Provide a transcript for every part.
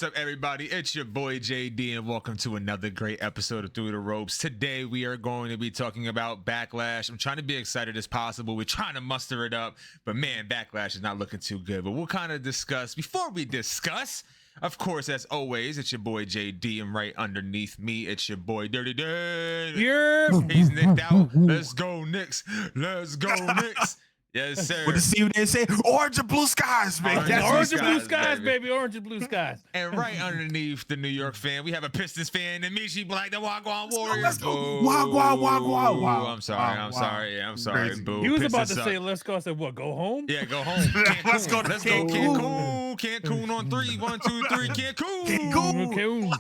What's up, everybody? It's your boy JD, and welcome to another great episode of Thru the Ropes. Today, we are going to be talking about Backlash. I'm trying to be excited as possible. We're trying to muster it up, but man, Backlash is not looking too good. But we'll kind of discuss. Before we discuss, of course, as always, it's your boy JD, and right underneath me, it's your boy Dirty Dan. Yeah. He's nicked out. Let's go, Knicks. Let's go, Knicks. Yes, sir. What does they say? Orange and blue skies, baby. Orange and blue skies, baby. Orange and blue skies. And right underneath the New York fan, we have a Pistons fan, and Michi Black, the Wagwan Warriors. Let's go. Wow. I'm sorry. Boo. He was Pistons about to suck. say, let's go. I said, what, go home? Yeah, go home. Cancun. Let's go to Cancun. Cancun on 3. 1, 2, 3. Cancun.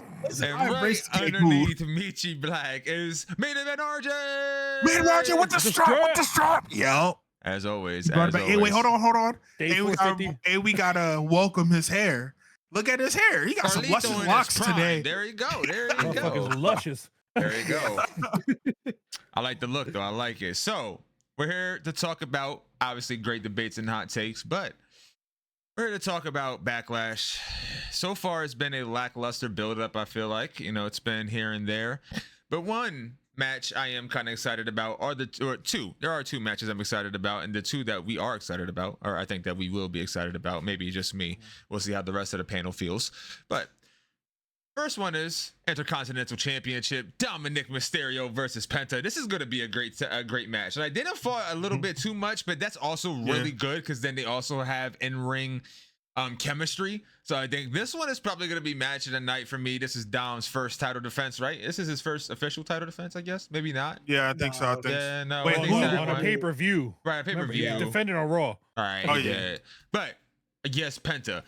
And right underneath Michi Black is Main Event RJ. Man, RJ, with the strap. Yo. As always. Hey, wait, hold on. Day Hey, we gotta welcome his hair. Look at his hair. He got some luscious locks today. There you go. Motherfucker's luscious. There you go. I like the look, though. I like it. So we're here to talk about, obviously, great debates and hot takes, but we're here to talk about Backlash. So far, it's been a lackluster build-up, I feel like. You know, it's been here and there. But one match I am kind of excited about are two. There are two matches I'm excited about, and the two that we are excited about, or I think that we will be excited about, maybe just me. We'll see how the rest of the panel feels. But first one is Intercontinental Championship, Dominic Mysterio versus Penta. This is going to be a great match. And I didn't fall a little bit too much, but that's also really good because then they also have in-ring chemistry. So I think this one is probably going to be match of the night for me. This is Dom's first title defense, right? This is his first official title defense, I guess. Maybe not. Yeah, I think so. Yeah, no. Wait, On a pay-per-view. Right, a pay-per-view. He's defending on Raw. All right. Oh, yeah. But I guess Penta.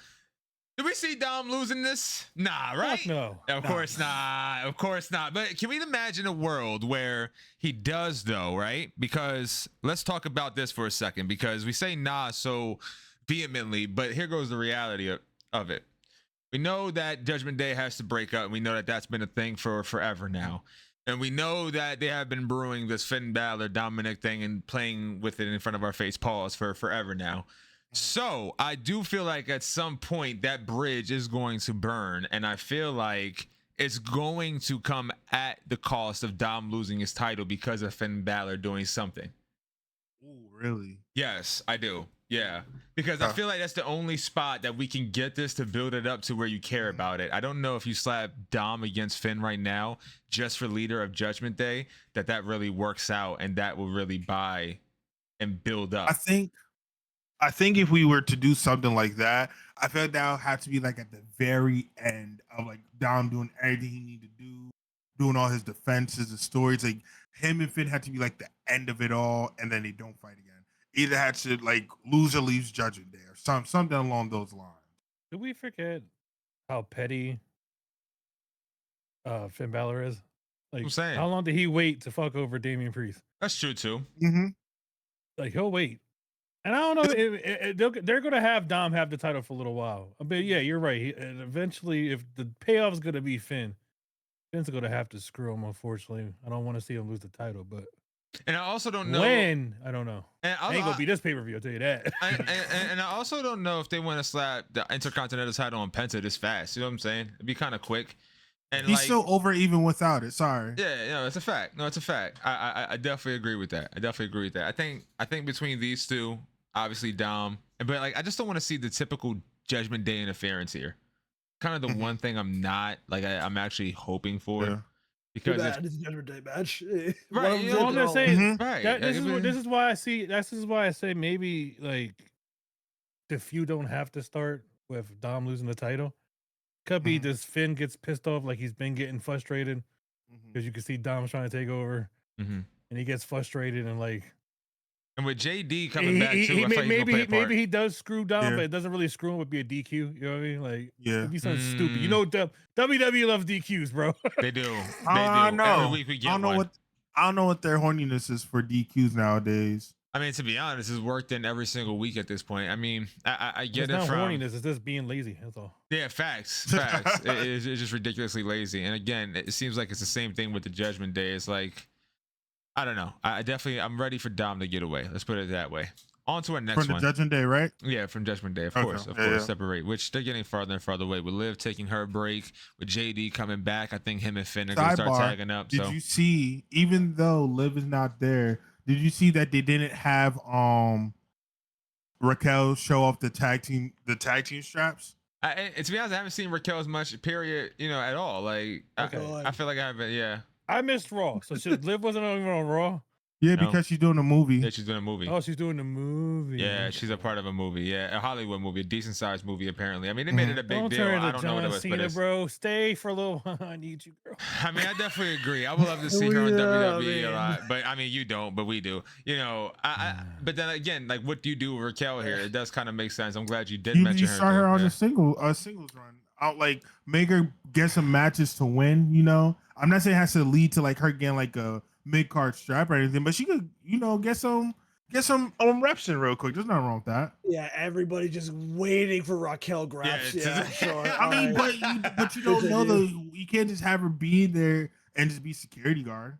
Did we see Dom losing this? Nah, right? Fuck no. Of course not. Of course not. But can we imagine a world where he does, though, right? Because let's talk about this for a second, because we say nah so vehemently, but here goes the reality of it. We know that Judgment Day has to break up. We know that that's been a thing for forever now. And we know that they have been brewing this Finn Balor Dominic thing and playing with it in front of our face paws for forever now. So I do feel like at some point that bridge is going to burn, and I feel like it's going to come at the cost of Dom losing his title because of Finn Balor doing something. Ooh, really? Yes, I do. Yeah, because I feel like that's the only spot that we can get this to build it up to where you care about it. I don't know if you slap Dom against Finn right now just for leader of Judgment Day, that really works out and that will really buy and build up. I think if we were to do something like that, I feel like that would have to be like at the very end of like Dom doing everything he needed to do, doing all his defenses, the stories. Like him and Finn had to be like the end of it all, and then they don't fight again. Either had to like loser leaves Judgment Day or something along those lines. Did we forget how petty Finn Balor is? Like, I'm saying. How long did he wait to fuck over Damian Priest? That's true too. Mm-hmm. Like, he'll wait. And I don't know, they're going to have Dom have the title for a little while. But yeah, you're right. And eventually, if the payoff is going to be Finn's going to have to screw him, unfortunately. I don't want to see him lose the title, but and I also don't know when. I don't know. And ain't going to be this pay-per-view, I'll tell you that. and I also don't know if they want to slap the Intercontinental title on Penta this fast. You know what I'm saying? It'd be kind of quick. And he's still over even without it. Sorry. Yeah, it's a fact. No, it's a fact. I definitely agree with that. I think between these two, obviously Dom, but like I just don't want to see the typical Judgment Day interference here. Kind of the one thing I'm not like I'm actually hoping for. Yeah. Because it's a Judgment Day match. Right. Well, I'm just saying, right. This is why I see. This is why I say maybe like the feud don't have to start with Dom losing the title. Could be this Finn gets pissed off, like he's been getting frustrated because you can see Dom's trying to take over, and he gets frustrated and like. And with JD coming back too, maybe he does screw Dom, but it doesn't really screw him. It would be a DQ. You know what I mean? Like, it'd be something stupid. You know, WWE loves DQs, bro. They do. I know. Every week we get one. I don't know what their horniness is for DQs nowadays. I mean, to be honest, it's worked in every single week at this point. I mean, I get it's it from horniness. It's just being lazy. That's all. Yeah, facts. It's just ridiculously lazy. And again, it seems like it's the same thing with the Judgment Day. It's like, I don't know. I'm ready for Dom to get away. Let's put it that way. On to our next From one. the Judgment Day, right? Yeah, from Judgment Day, of Okay. course, Yeah. separate. Which they're getting farther and farther away. With Liv taking her break, with JD coming back, I think him and Finn are gonna start Sidebar, tagging up. Did So you see? Even though Liv is not there, did you see that they didn't have Raquel show off the tag team straps? to be honest, I haven't seen Raquel as much. Period. At all. Like I feel like I haven't. Yeah. I missed Raw, so Liv wasn't even on Raw. Yeah, No. because she's doing a movie. Yeah, she's doing a movie. Oh, she's doing the movie. Yeah, she's a part of a movie. Yeah, a Hollywood movie, a decent sized movie. Apparently, I mean, they made it a big Don't deal. turn into I don't know what it was, Cena, but bro. Stay for a little while. I need you, girl. I mean, I definitely agree. I would love to see her in WWE a lot, but I mean, you don't, but we do. But then again, like, what do you do with Raquel here? It does kind of make sense. I'm glad you did mention You her. start her on the singles run. Out, like, make her get some matches to win. I'm not saying it has to lead to like her getting like a mid card strap or anything, but she could, get some reps in real quick. There's nothing wrong with that. Yeah, everybody just waiting for Raquel grabs. Yeah, sure. I mean, but you don't know you can't just have her be there and just be security guard.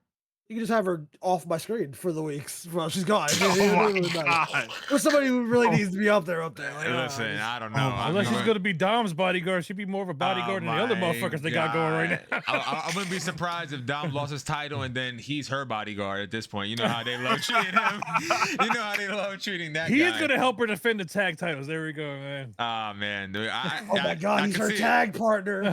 You can just have her off my screen for the weeks while she's gone. Oh my God. Or somebody who really needs to be up there. Like, Listen, I don't know. Unless she's going to be Dom's bodyguard, she'd be more of a bodyguard than the other motherfuckers they got going right now. I wouldn't be surprised if Dom lost his title and then he's her bodyguard at this point. You know how they love treating him. You know how they love treating that guy. He is going to help her defend the tag titles. There we go, man. Oh, man. Dude, oh, my God. He's her tag partner.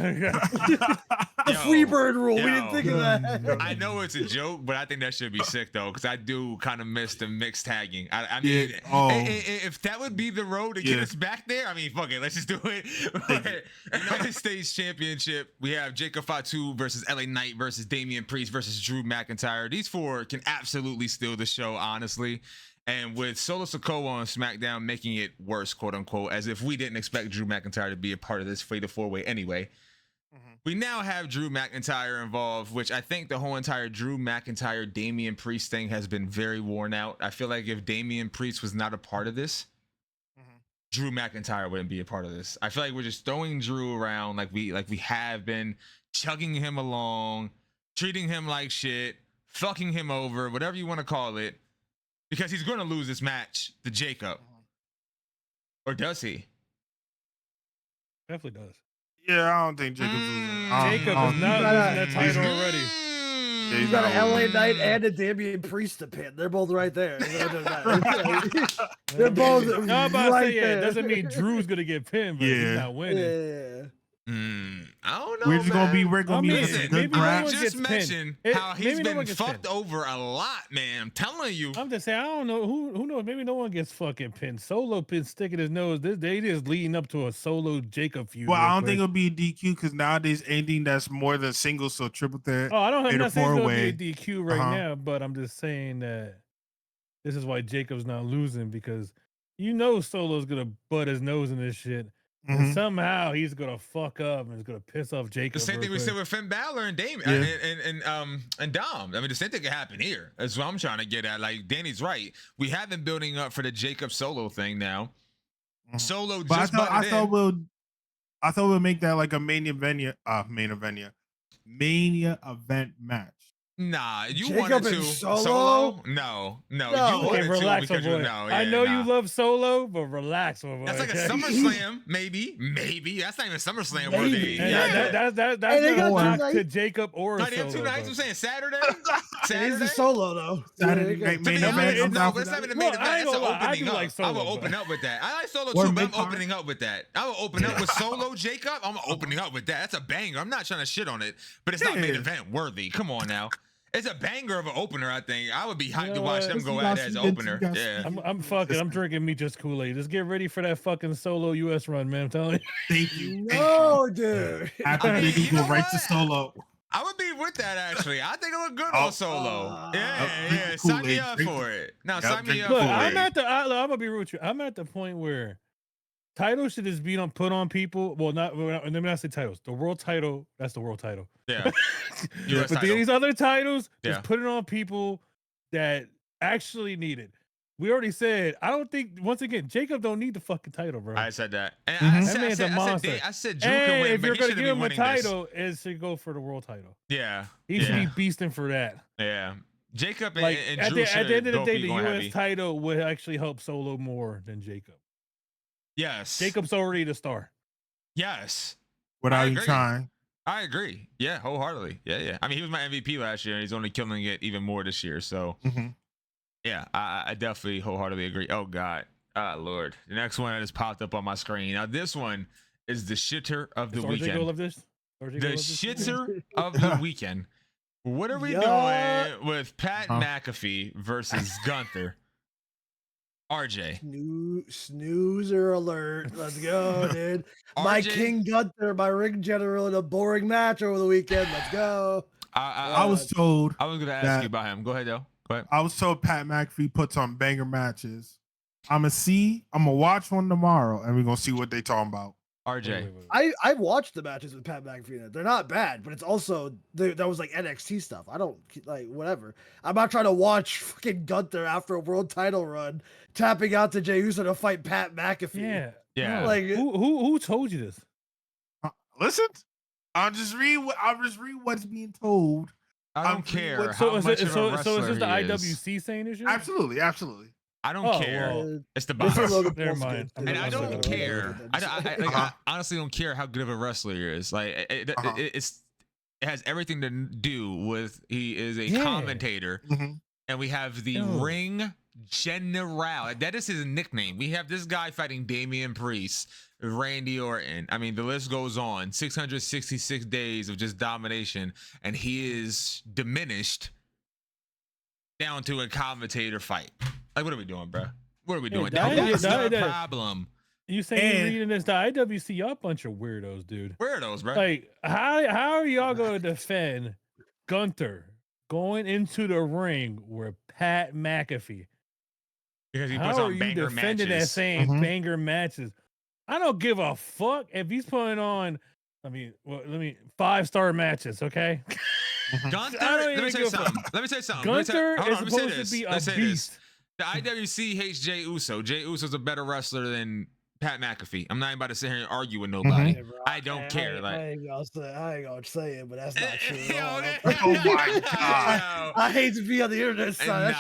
The Freebird rule. We didn't think of that. I know it's a joke, but I think that should be sick, though, because I do kind of miss the mixed tagging. I mean, if that would be the road to get us back there, I mean, fuck it. Let's just do it. United States Championship, we have Jacob Fatu versus LA Knight versus Damian Priest versus Drew McIntyre. These four can absolutely steal the show, honestly. And with Solo Sikoa on SmackDown making it worse, quote unquote, as if we didn't expect Drew McIntyre to be a part of this Fatal 4-Way anyway. We now have Drew McIntyre involved, which I think the whole entire Drew McIntyre Damian Priest thing has been very worn out. I feel like if Damian Priest was not a part of this, Drew McIntyre wouldn't be a part of this. I feel like we're just throwing Drew around like we have been, chugging him along, treating him like shit, fucking him over, whatever you want to call it, because he's going to lose this match to Jacob. Or does he? Definitely does. Yeah, I don't think Jacob's losing. Jacob is not losing that title already. He's got an LA Knight and a Damian Priest to pin. They're both right there. They're both right there. It doesn't mean Drew's gonna get pinned, but he's not winning. I don't know. We're gonna be good grabs. Just mention how he's been fucked over a lot, man. I'm telling you. I'm just saying, I don't know who knows. Maybe no one gets fucking pinned. Solo pin sticking his nose. They just leading up to a Solo Jacob feud. Well, I don't think it'll be a DQ because nowadays anything that's more than singles, so triple threat. Oh, I don't have nothing to be a DQ right Uh-huh. now, but I'm just saying that this is why Jacob's not losing, because Solo's gonna butt his nose in this shit. And somehow he's gonna fuck up and it's gonna piss off Jacob. The same thing we said with Finn Balor and Dame and Dom. I mean, the same thing can happen here. That's what I'm trying to get at. Like, Danny's right. We have been building up for the Jacob Solo thing now. Solo But just I thought we'll make that like a mania event match. Nah, you Jacob wanted to and Solo? No, you Okay, wanted relax, to because boy. I know you love Solo, but relax, my boy. That's like a SummerSlam, maybe. That's not even SummerSlam worthy. That's not a knock to Jacob or No, Solo. they have 2 nights. I'm saying Saturday. He's the Solo though. Saturday night main event. No, but it's not even the main event. That's an opening up. Like Solo, I will open up with that. I like Solo too, but I'm opening up with that. I will open up with Solo Jacob. I'm opening up with that. That's a banger. I'm not trying to shit on it, but it's not main event worthy. Come on now. It's a banger of an opener, I think. I would be hyped to watch them go at it as an opener. Yeah. I'm drinking me just Kool-Aid. Just get ready for that fucking Solo US run, man. I'm telling you. Thank you. No, dude. After they go right to Solo. I would be with that, actually. I think it look good on Solo. Yeah. Kool-Aid. Sign me up for it. No, sign me up Look, for I'm it. I'm gonna be real with you. I'm at the point where titles should just be put on people. Well, let me not say titles. The world title, that's the world title. Yeah. But these other titles, Yeah. just put it on people that actually need it. We already said, I don't think, once again, Jacob don't need the fucking title, bro. I said that. And That man's a monster. I said Drew can win, if but you're he going should to be give him a winning title, it should go for the world title. this. Yeah. He should be beasting for that. Yeah. Jacob Like and at Drew the end of the both day, be the going U.S. heavy. title would actually help Solo more than Jacob. Yes. Jacob's already the star. Yes. Without I you agree. trying. I agree. Yeah, wholeheartedly. Yeah. I mean, he was my MVP last year, and he's only killing it even more this year. So, yeah, I definitely wholeheartedly agree. Oh God, Lord, the next one that just popped up on my screen. Now, this one is the shitter of the weekend. The shitter of the weekend. What are we doing with Pat McAfee versus Gunther? RJ. Snoozer alert. Let's go, dude. My King Gunther, my ring general in a boring match over the weekend. Let's go. I was told. I was going to ask you about him. Go ahead, though. Go ahead. I was told Pat McAfee puts on banger matches. I'm gonna watch one tomorrow, and we're gonna see what they talking about. RJ. I watched the matches with Pat McAfee. They're not bad, but it's also that was like NXT stuff. I don't like whatever. I'm not trying to watch fucking Gunther after a world title run tapping out to Jey Uso to fight Pat McAfee. Yeah. Like who told you this? Listen, I'll just read what's being told. I don't care. So is this the IWC saying this shit? Absolutely. I don't care. Well, it's the box. Never mind. And I don't care. I honestly don't care how good of a wrestler he is. Like it has everything to do with he is a commentator, and we have the ring general. That is his nickname. We have this guy fighting Damian Priest, Randy Orton. I mean, the list goes on. 666 days of just domination, and he is diminished down to a commentator fight. Like, what are we doing, bro? What are we doing? That's the problem. You saying you're reading this? The IWC, y'all a bunch of weirdos, dude. Weirdos, bro. Like, how are y'all going to defend Gunther going into the ring with Pat McAfee? Because he puts on banger matches. How are you defending that saying banger matches? I don't give a fuck if he's putting on. I mean, 5-star matches, okay? Gunther, let me tell you something. Gunther is supposed to be a beast. The IWC hates Jey Uso. Jey Uso's a better wrestler than Pat McAfee. I'm not even about to sit here and argue with nobody. Yeah, I don't care. I ain't gonna say it, but that's not true. Oh my god! I hate to be on the internet side.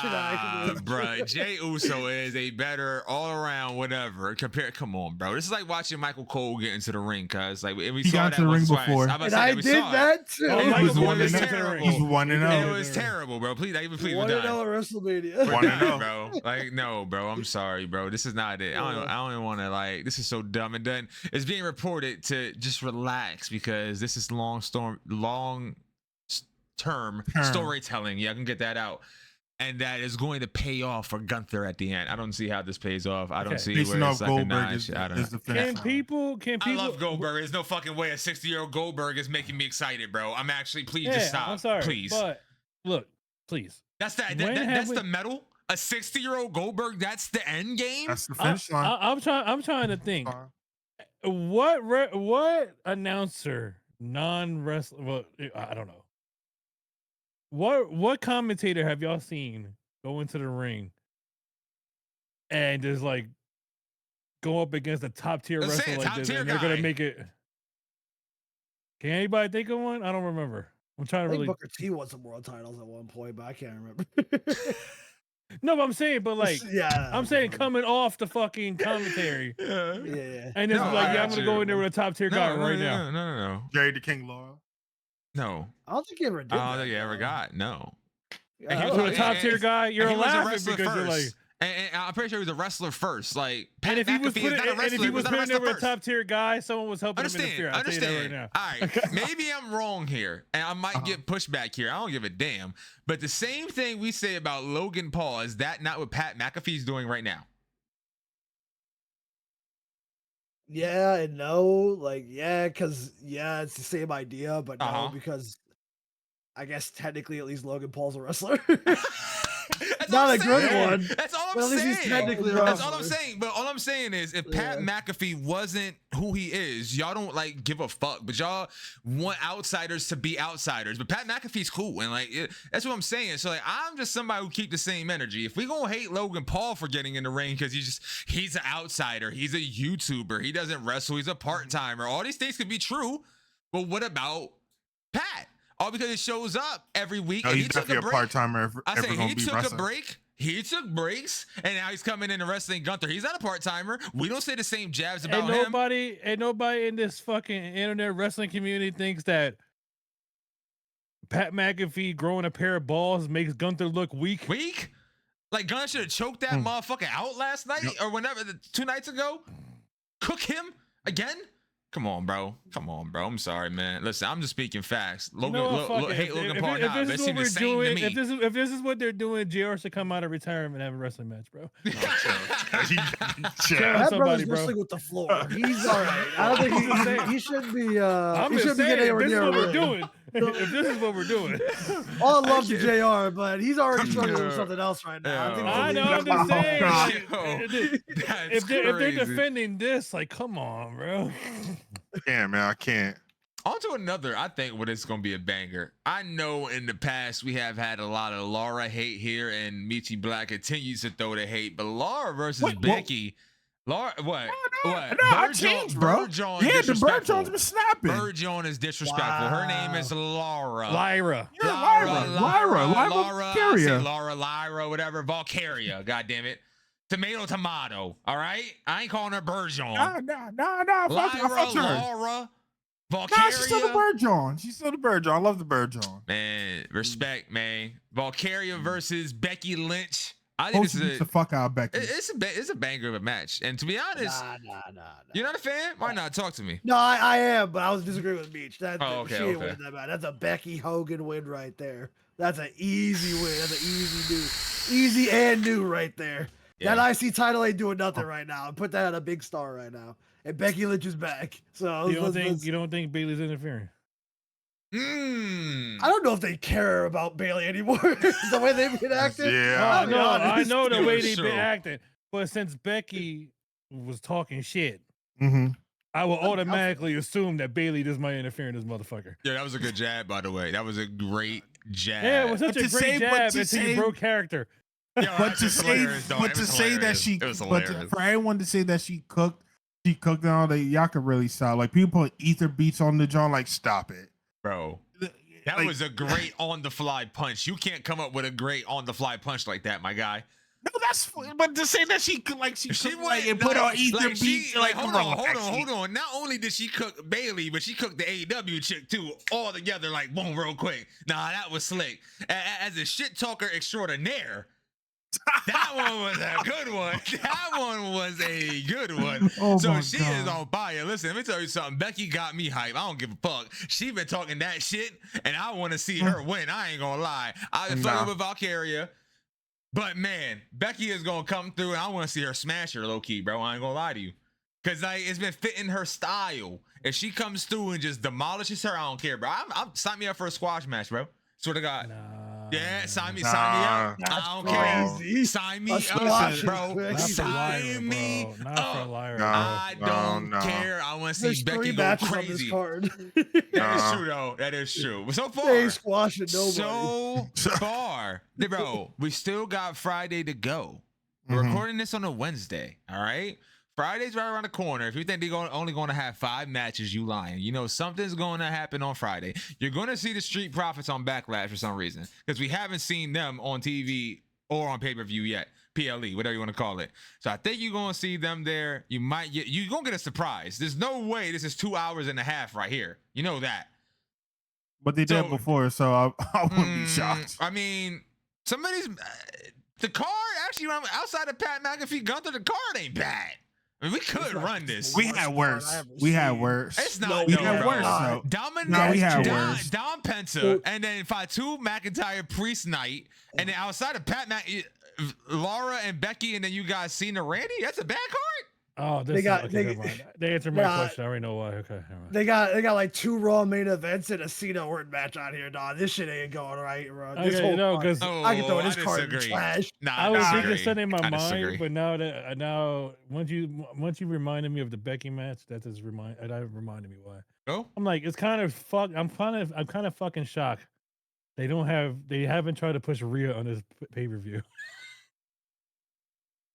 Bro, Jey Uso is a better all around whatever. Come on, bro. This is like watching Michael Cole get into the ring, cuz like we saw that the ring twice. before. I did that too. It was terrible. He's 1-0. It was terrible, bro. Please 1-0 WrestleMania. 1-0, bro. Like no, bro. I'm sorry, bro. This is not it. I don't even want to like. This is so dumb and done. It's being reported to just relax because this is long-term storytelling. Yeah, I can get that out. And that is going to pay off for Gunther at the end. I don't see how this pays off. I don't see where it's like a notch. I don't know. Can people? I love Goldberg. There's no fucking way a 60-year-old Goldberg is making me excited, bro. I'm actually, please just stop. I'm sorry, please. But look, please. That's the medal. A 60-year-old Goldberg. That's the end game. That's the finish line. I'm trying to think. What announcer, non-wrestler? Well, I don't know. What commentator have y'all seen go into the ring and just like go up against a top tier wrestler like this, and they're gonna make it? Can anybody think of one? I don't remember. I'm trying to really. Booker T won some world titles at one point, but I can't remember. No, but I'm saying, I'm saying coming off the fucking commentary. Yeah. And it's I'm gonna go in there with a top tier guy right now. No. Jerry the King Lawler. No. I don't think he ever did. I don't think he ever got. No. A top tier guy, you're laughing because you're like. And I'm pretty sure he was a wrestler first. Like, Pat McAfee was putting there with a top tier guy, someone was helping him interfere. Understand. Right now. All right, maybe I'm wrong here, and I might get pushback here. I don't give a damn. But the same thing we say about Logan Paul, is that not what Pat McAfee's doing right now? Yeah and no. Because it's the same idea, but no, because I guess technically at least Logan Paul's a wrestler. Not a good one. That's all I'm saying. That's all I'm saying. But all I'm saying is, if Pat McAfee wasn't who he is, y'all don't like give a fuck. But y'all want outsiders to be outsiders. But Pat McAfee's cool, and that's what I'm saying. So I'm just somebody who keep the same energy. If we gonna hate Logan Paul for getting in the ring because he's an outsider, he's a YouTuber, he doesn't wrestle, he's a part timer. All these things could be true, but what about Pat? all because it shows up every week. No, And he's he took definitely a break. part timer. I said he took a break. He took breaks, and now he's coming into wrestling Gunther. He's not a part timer. We don't say the same jabs about him. Ain't nobody in this fucking internet wrestling community thinks that Pat McAfee growing a pair of balls makes Gunther look weak. Weak? Like Gunther should have choked that motherfucker out last night or whenever, 2 nights ago. Cook him again? Come on, bro. I'm sorry, man. Listen, I'm just speaking facts. Logan, hate Logan Paul now. It seems the same to me. If this is what they're doing, JR should come out of retirement and have a wrestling match, bro. That brother's wrestling with the floor. He's all right. I don't think he should be. I'm just saying, if this is what we're doing. If this is what we're doing. All love to JR, but he's already struggling with something else right now. I know. I'm just saying. If they're defending this, like, come on, bro. Yeah, man, I can't. On to another, I think what it's going to be a banger. I know in the past we have had a lot of Laura hate here, and Michi Black continues to throw the hate, but Laura versus Becky. Laura, what? No, I changed, bro. Yeah, the Bird Jones been snapping. Bird Jones is disrespectful. Her name is Laura. Lyra. Lyra, whatever. Valkyria, goddammit. Tomato. All right? I ain't calling her Bird Jones. No. Laura. Valkyria. Nah, she's still the Bird John. I love the Bird John. Man, respect, man. Valkyria versus Becky Lynch. I think this is the fuck out of Becky. It's a banger of a match. And to be honest, nah. You're not a fan? Why not? Talk to me. No, I am, but I was disagreeing with Beach. Okay. That's a Becky Hogan win right there. That's an easy win. That's an easy new. Easy and new right there. Yeah. That IC title ain't doing nothing right now. Put that on a big star right now. And Becky Lynch is back. So you don't think Bayley's interfering? I don't know if they care about Bayley anymore. The way they've been acting. Yeah, I know the way they've been acting. But since Becky was talking shit, I will automatically assume that Bayley just might interfere in this motherfucker. Yeah, that was a good jab, by the way. That was a great jab. Yeah, it was such a great jab until you broke character. Yeah, but to say that she, for anyone to say that she cooked and all that, y'all could really stop. Like people put ether beats on the jaw, like stop it, bro. That was a great on the fly punch. You can't come up with a great on the fly punch like that, my guy. No, but to say that she went and put on ether beats, hold on. Not only did she cook Bayley, but she cooked the AEW chick too, all together, like boom, real quick. Nah, that was slick. As a shit talker extraordinaire. That one was a good one. That one was a good one. So she is on fire. Listen, let me tell you something. Becky got me hype. I don't give a fuck. She been talking that shit, and I want to see her win. I ain't gonna lie. I've been fucking with Valkyria, but man, Becky is gonna come through, and I want to see her smash her low key, bro. I ain't gonna lie to you, cause like it's been fitting her style. If she comes through and just demolishes her, I don't care, bro. I'm sign me up for a squash match, bro. Swear to God. Yeah, sign me up. I don't care. Sign me up, bro. Sign me up. I don't care. I want to see Becky go crazy. That is true, though. That is true. So far, bro, we still got Friday to go. We're recording this on a Wednesday. All right. Friday's right around the corner. If you think they're only going to have 5 matches, you lying. You know something's going to happen on Friday. You're going to see the Street Profits on Backlash for some reason because we haven't seen them on TV or on pay-per-view yet. PLE, whatever you want to call it. So I think you're going to see them there. You're going to get a surprise. There's no way this is 2 hours and a half right here. You know that. But they did before, so I wouldn't be shocked. I mean, the card actually outside of Pat McAfee, Gunther, the card ain't bad. I mean, we could run this. We had worse. It's not. We had worse. Dom Penta, and then Fatu McIntyre Priest night, and then outside of Pat Laura and Becky, and then you guys Cena Randy. That's a bad card. Oh, they answered my question. I already know why. Okay, they got like 2 Raw main events and a Cena Orton match on here. Nah, this shit ain't going right, bro. Because I can throw this card in the trash. I was thinking something in my mind, but now once you reminded me of the Becky match, that reminded me why. Oh, I'm like, it's kind of I'm kind of fucking shocked. They haven't tried to push Rhea on this pay-per-view.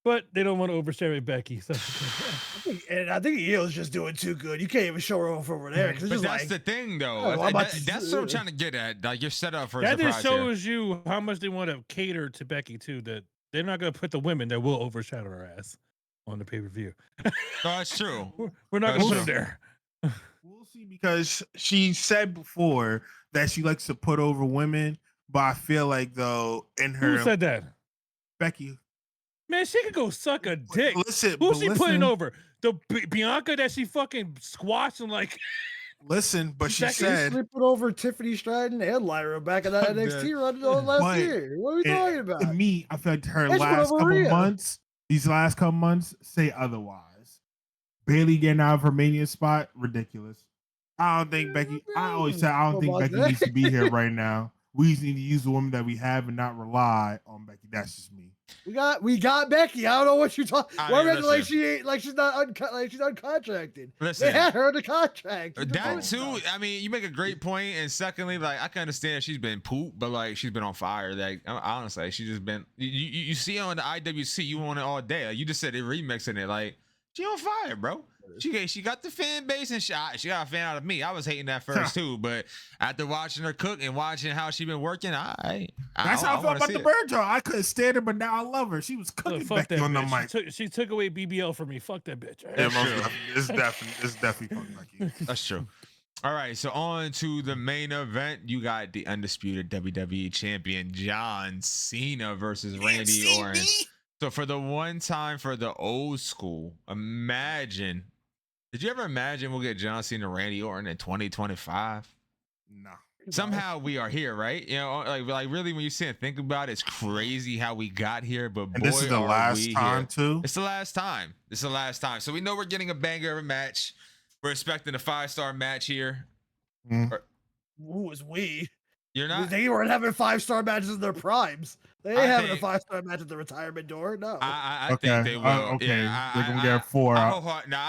But they don't want to overshare Becky. So I think Io's just doing too good. You can't even show her off over there. But that's the thing, though. Oh, That's what I'm trying to get at. Like, you're set up for a that surprise just shows you how much they want to cater to Becky too. That they're not going to put the women that will overshadow her ass on the pay-per-view. No, that's true. We're not going to put them there. We'll see, because she said before that she likes to put over women, but I feel like, though, in her... Who said that? Becky. Man, she could go suck a dick. Listen, who's she putting over? The Bianca that she fucking squashed and like... Listen, but she said... Slipping over Tiffany Stratton and Lyra back in that NXT run last year. What are we talking about? To me, I feel like her last couple months, these last couple months, say otherwise. Bailey getting out of her Mania spot, ridiculous. I don't think Becky... I always say I don't think Becky needs to be here right now. We just need to use the woman that we have and not rely on Becky. That's just me. We got Becky. I don't know what you're talking. Listen. She ain't like she's not she's uncontracted. Listen, they had her in the contract. That too. I mean, you make a great point. And secondly, like, I can understand she's been pooped, but like, she's been on fire. Like, honestly, she's just been. You see her on the IWC, you want it all day. Like, you just said they're remixing it. Like, she on fire, bro. She got the fan base, and she got a fan out of me. I was hating that first too, but after watching her cook and watching how she been working, that's how I felt about the bird dog. I couldn't stand her, but now I love her. She was cooking Becky on the mic. She took away BBL from me. Fuck that bitch. Right? Yeah, it's definitely fucking Becky. That's true. All right, so on to the main event. You got the undisputed WWE champion John Cena versus Randy Orton. So for the one time for the old school, did you ever imagine we'll get John Cena, Randy Orton in 2025? No. Somehow we are here, right? You know, like really, when you sit and think about it, it's crazy how we got here. But boy, this is the last time too. It's the last time. It's the last time. So we know we're getting a banger of a match. We're expecting a 5-star match here. Who is we? You're not. They weren't having 5-star matches in their primes. They ain't having a 5-star match at the retirement door. No. I think they will. Okay, yeah, they're gonna get 4. I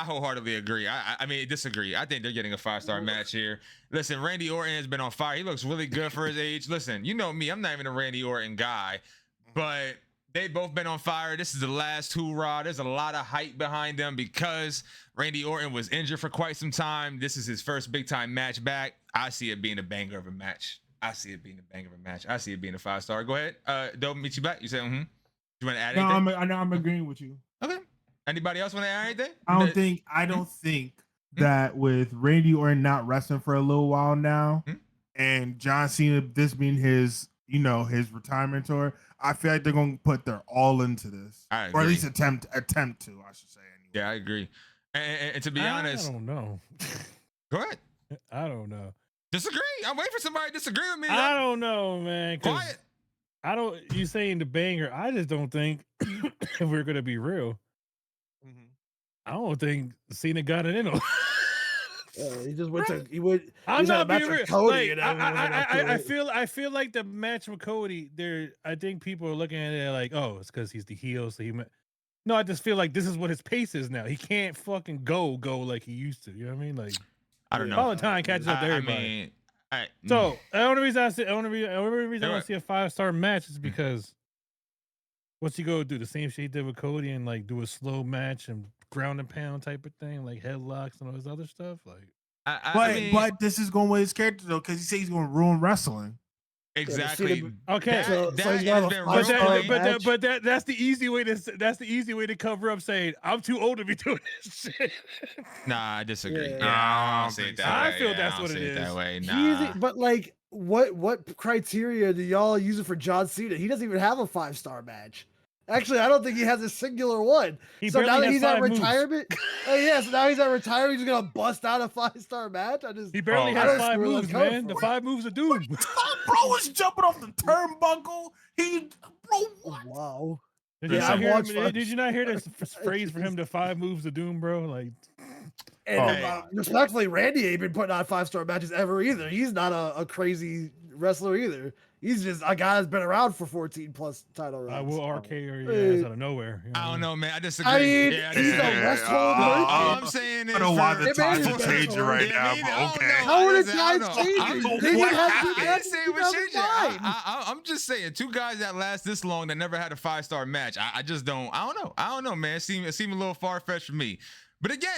wholeheartedly agree. I mean, disagree. I think they're getting a 5-star match here. Listen, Randy Orton has been on fire. He looks really good for his age. Listen, you know me. I'm not even a Randy Orton guy, but they've both been on fire. This is the last hoorah. There's a lot of hype behind them because Randy Orton was injured for quite some time. This is his first big time match back. I see it being a banger of a match. I see it being a 5-star. Go ahead. Don't meet you back. You said, You want to add anything? No, I'm agreeing with you. Okay. Anybody else want to add anything? I don't think that with Randy Orton not wrestling for a little while now, and John Cena, this being his retirement tour, I feel like they're going to put their all into this, or at least attempt to. I should say. Anyway. Yeah, I agree. And to be honest, I don't know. Go ahead. I don't know. Disagree. I'm waiting for somebody to disagree with me. I don't know, man. Quiet. You saying the banger? I just don't think if we're gonna be real. I don't think Cena got it in him. He just went to. He would. I'm not being real. Cody, like, I feel like the match with Cody. I think people are looking at it like, oh, it's because he's the heel. So No, I just feel like this is what his pace is now. He can't fucking go like he used to. You know what I mean? Like, I don't know. All the time catches up to everybody. So the only reason I want to see a 5-star match is because what's he go do? The same shit he did with Cody and like do a slow match and ground and pound type of thing, like headlocks and all this other stuff. Like, but this is going with his character though, because he says he's going to ruin wrestling. Exactly. Okay. But that's the easy way to cover up saying I'm too old to be doing this shit. Nah, I disagree. Yeah. No, I don't see it that way. I feel that's what it is. That way. Nah. But like, what criteria do y'all use it for John Cena? He doesn't even have a 5-star match. Actually, I don't think he has a singular one. So now that he's at retirement, so now he's at retirement, he's gonna bust out a 5-star match. He barely has 5 moves, man. The 5 moves of doom. Bro was jumping off the turnbuckle. What? Wow. Did you not hear this phrase for him? The 5 moves of doom, bro. Like, and respectfully, Randy ain't been putting on 5-star matches ever either. He's not a crazy wrestler either. He's just a guy that's been around for 14 plus title runs. I will RK your ass out of nowhere. You know I what don't mean? know, man. I disagree. I mean, yeah, I he's disagree. a wrestler. All I'm saying is, I don't know why the It made time's his changing right Yeah, now, me but neither. I don't okay. know. How are the Listen, I don't times know. changing? They didn't have I to ain't saying what shit. 2009. I'm just saying, two guys that last this long that never had a 5-star match. I just don't. I don't know, man. It seemed a little far fetched for me. But again,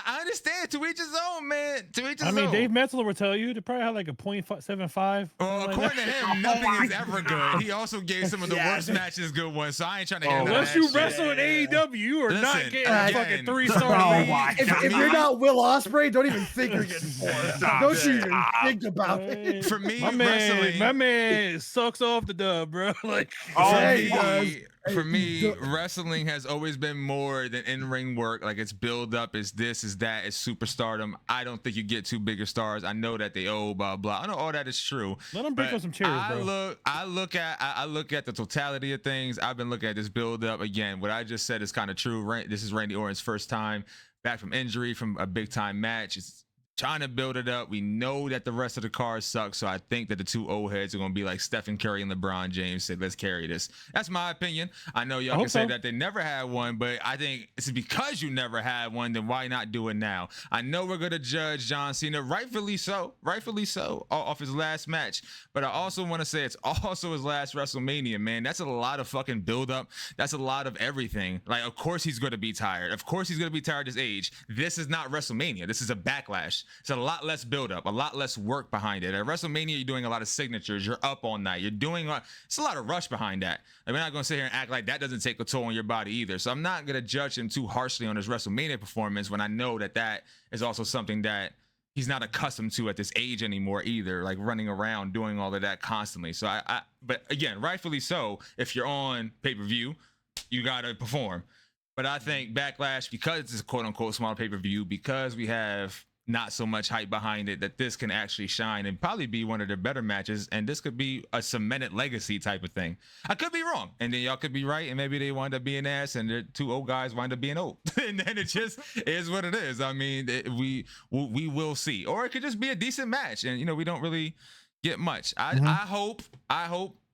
I understand. To each his own, man. To each his own. I mean, Dave Metzler would tell you they probably had like a .75. Well, according to him, nothing is ever good. He also gave some of the worst matches good ones, so I ain't trying to hear none of Unless that you shit. wrestle in AEW, you are not Listen, getting a fucking again, 3-star. Oh my If you're not Will Ospreay, don't even think you're getting 4. Stop Don't you even it. think about it. For me, my wrestling. man sucks off the dub, bro. Like, Oh, For Yeah, me, he does. for Hey, me, wrestling has always been more than in-ring work. Like, it's build up, it's this, it's that, it's superstardom. I don't think you get two bigger stars. I know that they blah blah. I know all that is true. let them break But on some chairs, bro. I look at the totality of things. I've been looking at this build up again. What I just said is kind of true. This is Randy Orton's first time back from injury from a big time match. It's trying to build it up. We know that the rest of the cards suck, so I think that the two old heads are going to be like Stephen Curry and LeBron James. Said, let's carry this. That's my opinion. I know y'all can say that they never had one, but I think it's because you never had one, then why not do it now? I know we're going to judge John Cena, rightfully so, off his last match, but I also want to say it's also his last WrestleMania, man. That's a lot of fucking build up. That's a lot of everything. Like, of course he's going to be tired. Of course he's going to be tired at his age. This is not WrestleMania. This is a Backlash. It's a lot less build up, a lot less work behind it. At WrestleMania, you're doing a lot of signatures. You're up all night. It's a lot of rush behind that. Like, we're not going to sit here and act like that doesn't take a toll on your body either. So I'm not going to judge him too harshly on his WrestleMania performance when I know that is also something that he's not accustomed to at this age anymore either, like running around doing all of that constantly. So but again, rightfully so, if you're on pay-per-view, you got to perform. But I think Backlash, because it's a quote-unquote small pay-per-view, because we have not so much hype behind it, that this can actually shine and probably be one of their better matches, and this could be a cemented legacy type of thing. I could be wrong, and then y'all could be right, and maybe they wind up being ass, and the two old guys wind up being old, and then it just is what it is. I mean, we will see, or it could just be a decent match, and we don't really get much. I hope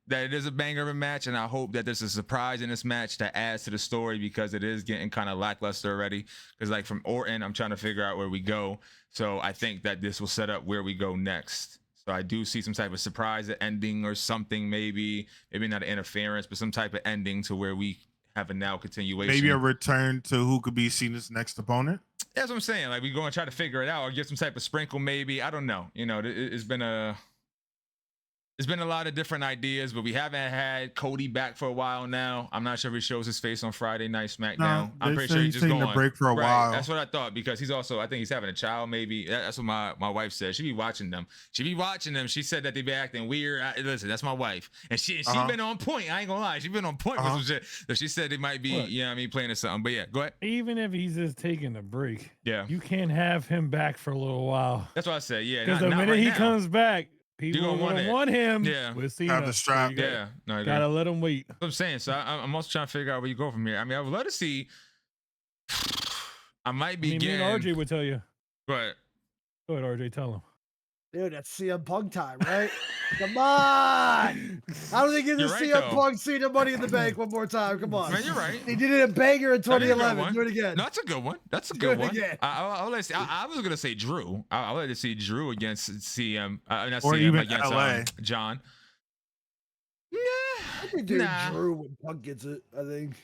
that it is a banger of a match, and I hope that there's a surprise in this match that adds to the story, because it is getting kind of lackluster already. Because like from Orton, I'm trying to figure out where we go. So I think that this will set up where we go next. So I do see some type of surprise ending or something, maybe not an interference, but some type of ending to where we have a now continuation. Maybe a return to who could be Cena's next opponent. That's what I'm saying. Like, we go and try to figure it out, or get some type of sprinkle, maybe. I don't know. It's been a lot of different ideas, but we haven't had Cody back for a while now. I'm not sure if he shows his face on Friday Night SmackDown. No, I'm pretty sure he's just going a break for a while. That's what I thought, because he's also, I think he's having a child, maybe. That's what my wife said. She be watching them. She said that they be acting weird. Listen, that's my wife, and she been on point. I ain't gonna lie, she been on point with some shit. So she said they might be, playing or something. But yeah, go ahead. Even if he's just taking a break, Yeah, you can't have him back for a little while. that's what I said. Yeah, because the minute he comes back, people gonna want him. Yeah, with Cena. Have the strap. Yeah, no, I agree. Gotta let him wait. That's what I'm saying. So I'm also trying to figure out where you go from here. I mean, I would love to see. I might be getting. Me and RJ would tell you. But go ahead, RJ. Tell him. Dude, that's CM Punk time, right? Come on! I don't think it's CM Punk Cena Money in the Bank one more time. Come on, man, you're right. He did it in banger in 2011. Do it again. No, that's a good one. That's a good one. I was gonna say Drew. I would like to see Drew against CM, not or CM, even against LA. John. I think Drew when Punk gets it. I think.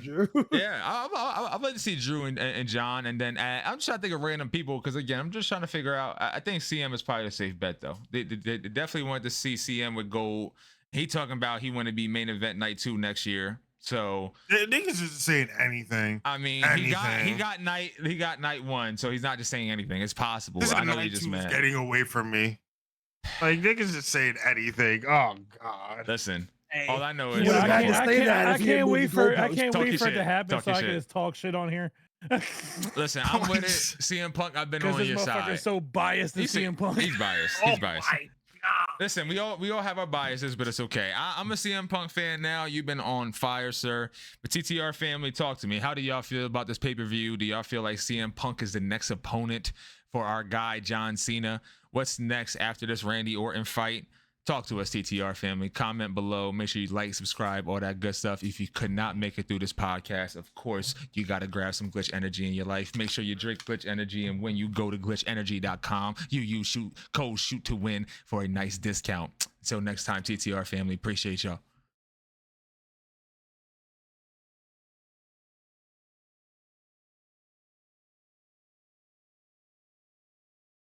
Drew. Yeah, I'd like to see Drew and John, and then I'm just trying to think of random people, because again, I'm just trying to figure out. I think CM is probably a safe bet, though. They definitely wanted to see CM with gold. He talking about he want to be main event night 2 next year. So niggas isn't saying anything. I mean, he got night 1, so he's not just saying anything. It's possible. I know he just mad. Getting away from me. Like, niggas just saying anything. Oh God. Listen. All I know is I can't wait for it to happen so I can just talk shit on here. Listen, I'm with it. CM Punk, I've been on your side. Is so biased to CM Punk. He's biased. He's biased. My God. Listen, we all have our biases, but it's okay. I'm a CM Punk fan now. You've been on fire, sir. But TTR family, talk to me. How do y'all feel about this pay-per-view? Do y'all feel like CM Punk is the next opponent for our guy John Cena? What's next after this Randy Orton fight? talk to us, TTR family. Comment below. Make sure you like, subscribe, all that good stuff. If you could not make it through this podcast, of course, you got to grab some glitch energy in your life. Make sure you drink glitch energy, and when you go to glitchenergy.com, you use code shoot to win for a nice discount. Until next time, TTR family, appreciate y'all.